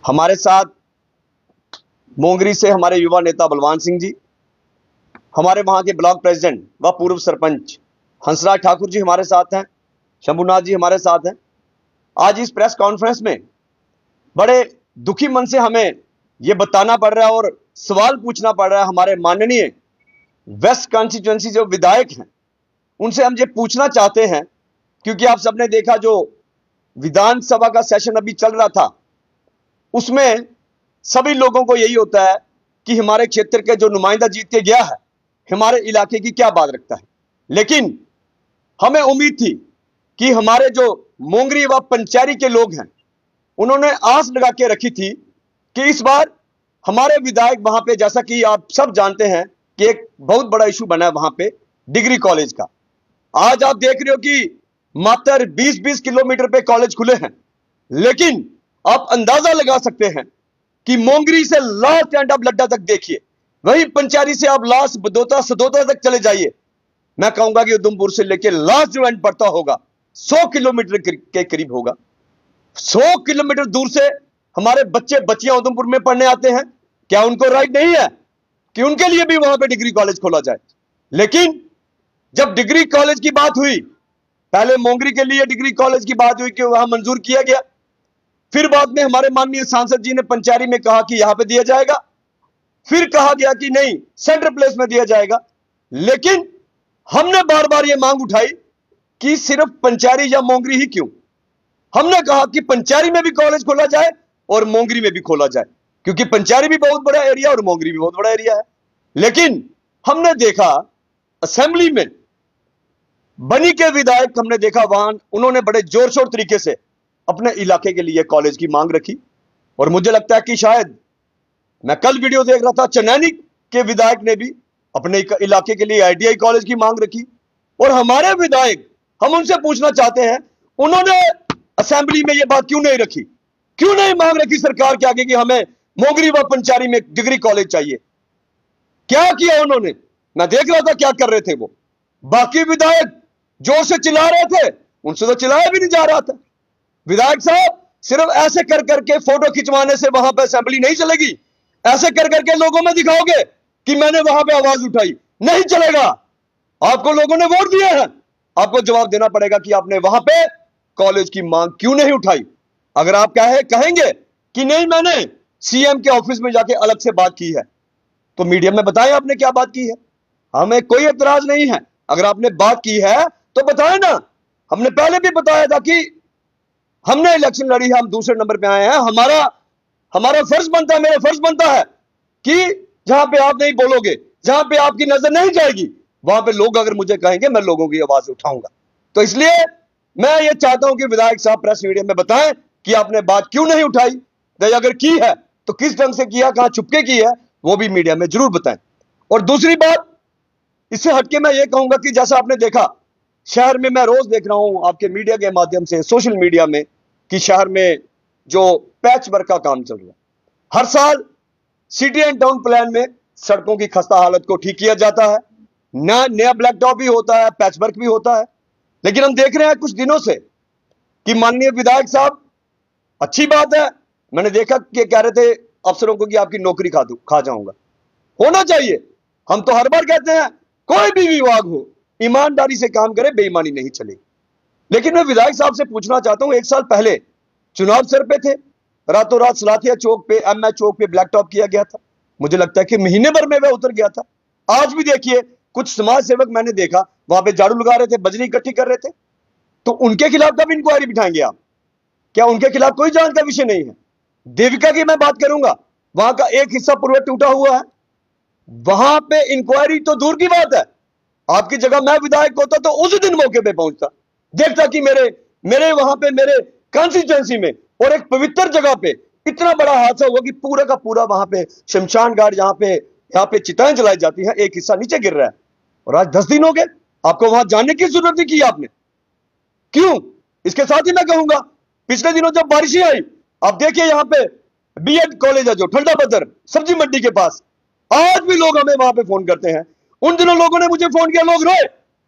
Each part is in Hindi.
हमारे साथ मोंगरी से हमारे युवा नेता बलवान सिंह जी, हमारे वहां के ब्लॉक प्रेसिडेंट व पूर्व सरपंच हंसराज ठाकुर जी हमारे साथ हैं, शंभुनाथ जी हमारे साथ हैं। आज इस प्रेस कॉन्फ्रेंस में बड़े दुखी मन से हमें यह बताना पड़ रहा है और सवाल पूछना पड़ रहा है हमारे माननीय वेस्ट कॉन्स्टिट्यूएंसी जो विधायक हैं उनसे हम ये पूछना चाहते हैं, क्योंकि आप सबने देखा जो विधानसभा का सेशन अभी चल रहा था उसमें सभी लोगों को यही होता है कि हमारे क्षेत्र के जो नुमाइंदा जीत के गया है हमारे इलाके की क्या बात रखता है, लेकिन हमें उम्मीद थी कि हमारे जो मोंगरी व पंचैरी के लोग हैं उन्होंने आस लगा के रखी थी कि इस बार हमारे विधायक वहां पे, जैसा कि आप सब जानते हैं कि एक बहुत बड़ा इशू बना है वहां पे डिग्री कॉलेज का। आज आप देख रहे हो कि मात्र 20-20 किलोमीटर पे कॉलेज खुले हैं, लेकिन आप अंदाजा लगा सकते हैं कि मोंगरी से लास्ट एंड ऑफ लड्डा तक देखिए, वही पंचैरी से आप लास्ट बदौता सदौता तक चले जाइए, मैं कहूंगा कि उधमपुर से लेकर लास्ट जो एंड पड़ता होगा 100 किलोमीटर के करीब होगा। 100 किलोमीटर दूर से हमारे बच्चे बच्चियां उधमपुर में पढ़ने आते हैं। क्या उनको राइट नहीं है कि उनके लिए भी वहां पे डिग्री कॉलेज खोला जाए? लेकिन जब डिग्री कॉलेज की बात हुई, पहले मोंगरी के लिए डिग्री कॉलेज की बात हुई कि वहां मंजूर किया गया, फिर बाद में हमारे माननीय सांसद जी ने पंचैरी में कहा कि यहां पे दिया जाएगा, फिर कहा गया कि नहीं सेंट्रल प्लेस में दिया जाएगा। लेकिन हमने बार बार यह मांग उठाई कि सिर्फ पंचैरी या मोंगरी ही क्यों, हमने कहा कि पंचैरी में भी कॉलेज खोला जाए और मोंगरी में भी खोला जाए, क्योंकि पंचैरी भी बहुत बड़ा एरिया और मोंगरी भी बहुत बड़ा एरिया है। लेकिन हमने देखा असेंबली में बनी के विधायक, हमने देखा वहां उन्होंने बड़े जोर शोर तरीके से अपने इलाके के लिए कॉलेज की मांग रखी, और मुझे लगता है कि शायद मैं कल वीडियो देख रहा था चनैनी के विधायक ने भी अपने इलाके के लिए आईटीआई कॉलेज की मांग रखी। और हमारे विधायक, हम उनसे पूछना चाहते हैं, उन्होंने असेंबली में यह बात क्यों नहीं रखी, क्यों नहीं मांग रखी सरकार के आगे कि हमें मोंगरी व पंचैरी में डिग्री कॉलेज चाहिए? क्या किया उन्होंने? मैं देख रहा था क्या कर रहे थे वो। बाकी विधायक जोर से चिल्ला रहे थे, उनसे तो चिल्लाया भी नहीं जा रहा था। विधायक साहब सिर्फ ऐसे कर करके फोटो खिंचवाने से वहां पे असेंबली नहीं चलेगी, ऐसे कर करके लोगों में दिखाओगे कि मैंने वहां पे आवाज उठाई, नहीं चलेगा। आपको लोगों ने वोट दिए हैं, आपको जवाब देना पड़ेगा कि आपने वहां पे कॉलेज की मांग क्यों नहीं उठाई। अगर आप कहेंगे कि नहीं मैंने सीएम के ऑफिस में जाके अलग से बात की है, तो मीडिया में बताएं आपने क्या बात की है, हमें कोई एतराज नहीं है। अगर आपने बात की है तो बताएं ना। हमने पहले भी बताया था कि हमने इलेक्शन लड़ी है, हम दूसरे नंबर पे आए हैं, हमारा फर्ज बनता है, मेरा फर्ज बनता है कि जहां पे आप नहीं बोलोगे, जहां पे आपकी नजर नहीं जाएगी, वहां पे लोग अगर मुझे कहेंगे मैं लोगों की आवाज उठाऊंगा। तो इसलिए मैं ये चाहता हूं कि विधायक साहब प्रेस मीडिया में बताएं कि आपने बात क्यों नहीं उठाई, अगर की है तो किस ढंग से किया, कहां छुपके की है, वो भी मीडिया में जरूर बताएं। और दूसरी बात, इससे हटके मैं ये कहूंगा कि जैसा आपने देखा शहर में, मैं रोज देख रहा हूं आपके मीडिया के माध्यम से, सोशल मीडिया में, कि शहर में जो पैच वर्क का काम चल रहा है, हर साल सिटी एंड टाउन प्लान में सड़कों की खस्ता हालत को ठीक किया जाता है, नया ब्लैक टॉप भी होता है, पैच वर्क भी होता है। लेकिन हम देख रहे हैं कुछ दिनों से कि माननीय विधायक साहब, अच्छी बात है, मैंने देखा कि कह रहे थे अफसरों को कि आपकी नौकरी खा जाऊंगा। होना चाहिए, हम तो हर बार कहते हैं कोई भी विभाग हो ईमानदारी से काम करे, बेईमानी नहीं चलेगी। लेकिन मैं विधायक साहब से पूछना चाहता हूं, एक साल पहले चुनाव सर पे थे, रातों रात सलाथिया चौक पे, एमएच चौक पे ब्लैक टॉप किया गया था, मुझे लगता है कि महीने भर में वह उतर गया था। आज भी देखिए कुछ समाज सेवक मैंने देखा वहां पे झाड़ू लगा रहे थे, बजरी इकट्ठी कर रहे थे, तो उनके खिलाफ कब इंक्वायरी बिठाएंगे आप? क्या उनके खिलाफ कोई जांच का विषय नहीं है? देविका की मैं बात करूंगा, वहां का एक हिस्सा पूरा टूटा हुआ है, वहां पे इंक्वायरी तो दूर की बात है। आपकी जगह मैं विधायक होता तो उसी दिन मौके पे पहुंचता, देखता कि मेरे वहां पे, मेरे कॉन्स्टिट्यूएंसी में और एक पवित्र जगह पे इतना बड़ा हादसा हुआ कि पूरा का पूरा वहां पे शमशान घाट, यहाँ पे चिताएं जलाई जाती हैं, एक हिस्सा नीचे गिर रहा है, और आज 10 दिन हो गए, आपको वहां जाने की जरूरत नहीं की आपने, क्यों? इसके साथ ही मैं कहूंगा, पिछले दिनों जब बारिशें आई, आप देखिए यहाँ पे बीएड कॉलेज है जो ठंडा बदर सब्जी मंडी के पास, आज भी लोग हमें वहां पे फोन करते हैं। उन दिनों लोगों ने मुझे फोन किया, लोग रोए,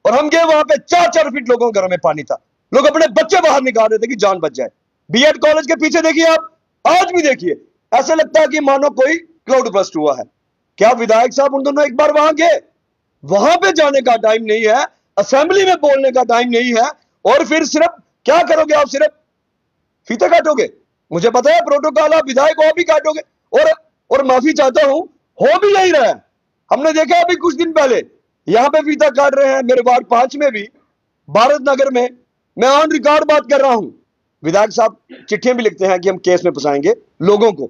और हम गए वहां पे, 4-4 फीट लोगों के घरों में पानी था, लोग अपने बच्चे बाहर निकाल रहे थे कि जान बच जाए। बीएड कॉलेज के पीछे देखिए आप, आज भी देखिए ऐसा लगता है कि मानो कोई क्लाउड बर्स्ट हुआ है। क्या विधायक साहब उन दोनों एक बार वहां गए? वहां पे जाने का टाइम नहीं है, असेंबली में बोलने का टाइम नहीं है, और फिर सिर्फ क्या करोगे आप? सिर्फ फीता काटोगे? मुझे पता है प्रोटोकॉल, आप विधायक हो भी काटोगे। और माफी चाहता हूं, हो भी नहीं रहा है। हमने देखा अभी कुछ दिन पहले यहां पे फीता काट रहे हैं, मेरे वार्ड 5 में भी, भारत नगर में। मैं ऑन रिकॉर्ड बात कर रहा हूं। विधायक साहब चिट्ठियां भी लिखते हैं कि हम केस में फंसाएंगे लोगों को।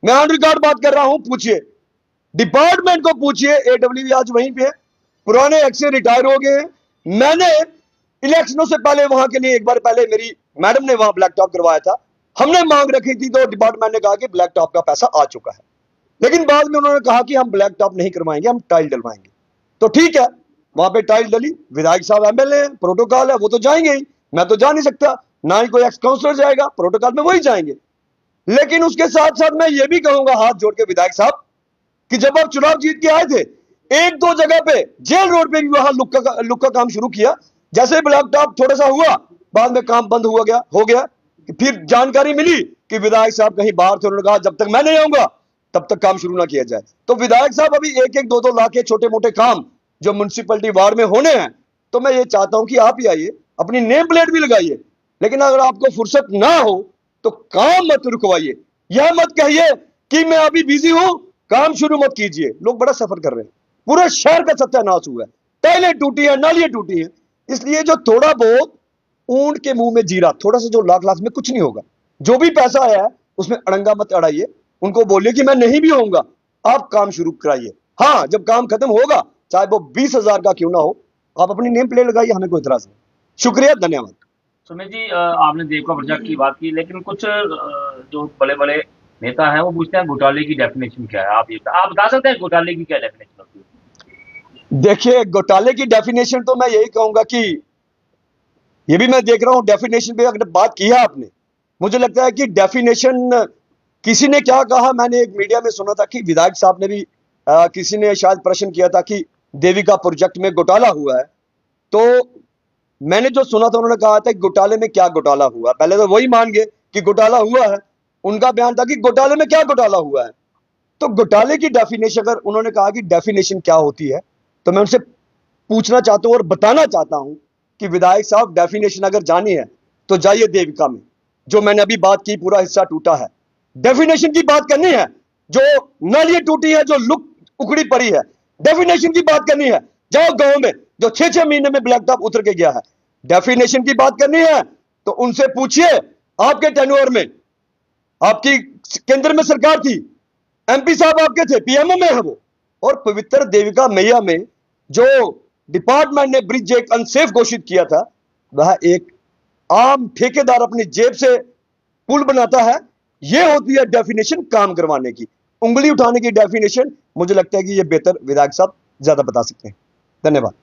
मैं ऑन रिकॉर्ड बात कर रहा हूं, पूछिए डिपार्टमेंट को, पूछिए। एडब्ल्यू आज वहीं पे है, पुराने एक्स से रिटायर हो गए हैं। मैंने इलेक्शनों से पहले वहां के लिए एक बार पहले मेरी मैडम ने वहां ब्लैक टॉप करवाया था। हमने मांग रखी थी तो डिपार्टमेंट ने कहा कि ब्लैक टॉप का पैसा आ चुका है, लेकिन बाद में उन्होंने कहा कि हम ब्लैक टॉप नहीं करवाएंगे, हम टाइल डलवाएंगे। तो ठीक है, वहां पे टाइल डली, विधायक साहब एमएलए हैं, प्रोटोकॉल है, वो तो जाएंगे ही, मैं तो जा नहीं सकता, ना ही कोई एक्स काउंसलर जाएगा, प्रोटोकॉल में वही जाएंगे। लेकिन उसके साथ साथ मैं ये भी कहूंगा हाथ जोड़ के विधायक साहब कि जब आप चुनाव जीत के आए थे, एक दो जगह पे जेल रोड पे भी वहां लुक का काम शुरू किया। जैसे ब्लैक टॉप थोड़ा सा हुआ, बाद में काम बंद हो गया। फिर जानकारी मिली कि विधायक साहब कहीं बाहर थे, उन्होंने कहा जब तक मैं नहीं आऊंगा तब तक काम शुरू ना किया जाए। तो विधायक साहब अभी एक एक दो दो लाख के छोटे मोटे काम जो म्युनिसिपैलिटी वार्ड में होने हैं, तो मैं ये चाहता हूं कि आप ही आइए, अपनी नेम प्लेट भी लगाइए, लेकिन अगर आपको फुर्सत ना हो तो काम मत रुकवाइए। यह मत कहिए कि मैं अभी बिजी हूं, काम शुरू मत कीजिए। लोग बड़ा सफर कर रहे हैं, पूरे शहर का सत्यानाश हुआ है, टाइलें टूटी है, नालियां टूटी है। इसलिए जो थोड़ा बहुत ऊंट के मुंह में जीरा, थोड़ा सा जो लाख लाख में कुछ नहीं होगा। जो भी पैसा आया है उसमें अड़ंगा मत अड़ाइए, उनको बोलिए कि मैं नहीं भी होऊंगा, आप काम शुरू कराइए। हाँ, जब काम खत्म होगा, चाहे वो 20,000 का क्यों ना हो, आप अपनी नेम प्लेट लगाइए, हमें कोई इतराज नहीं। शुक्रिया, धन्यवाद। सुमित जी, आपने देवका प्रोजेक्ट की बात की, लेकिन कुछ जो बड़े बड़े नेता हैं वो पूछते हैं घोटाले की डेफिनेशन क्या है। आप बता सकते हैं घोटाले की क्या डेफिनेशन होती है? देखिए, घोटाले की डेफिनेशन तो मैं यही कहूंगा कि ये भी मैं देख रहा हूं डेफिनेशन पे अगर बात की है आपने, मुझे लगता है कि डेफिनेशन किसी ने क्या कहा, मैंने एक मीडिया में सुना था कि विधायक साहब ने भी किसी ने शायद प्रश्न किया था कि देविका प्रोजेक्ट में घोटाला हुआ है। तो मैंने जो सुना था, उन्होंने कहा था कि घोटाले में क्या घोटाला हुआ। पहले तो वही मान गए कि घोटाला हुआ है, उनका बयान था कि घोटाले में क्या घोटाला हुआ है। तो घोटाले की डेफिनेशन, अगर उन्होंने कहा कि डेफिनेशन क्या होती है, तो मैं उनसे पूछना चाहता हूं और बताना चाहता हूं कि विधायक साहब डेफिनेशन अगर जानी है तो जाइए देविका में, जो मैंने अभी बात की, पूरा हिस्सा टूटा है। डेफिनेशन की बात करनी है, जो नालियां टूटी है, जो लुक उखड़ी पड़ी है, डेफिनेशन की बात करनी है, जाओ गांव में जो 6-6 महीने में ब्लैक टॉप उतर के गया है। डेफिनेशन की बात करनी है तो उनसे पूछिए, आपके टेन्योर में आपकी केंद्र में सरकार थी, एमपी साहब आपके थे, पीएमओ में है वो। और पवित्र देविका मैया में जो डिपार्टमेंट ने ब्रिज एक अनसेफ घोषित किया था, वह एक आम ठेकेदार अपनी जेब से पुल बनाता है। यह होती है डेफिनेशन काम करवाने की। उंगली उठाने की डेफिनेशन मुझे लगता है कि यह बेहतर विधायक साहब ज्यादा बता सकते हैं। धन्यवाद।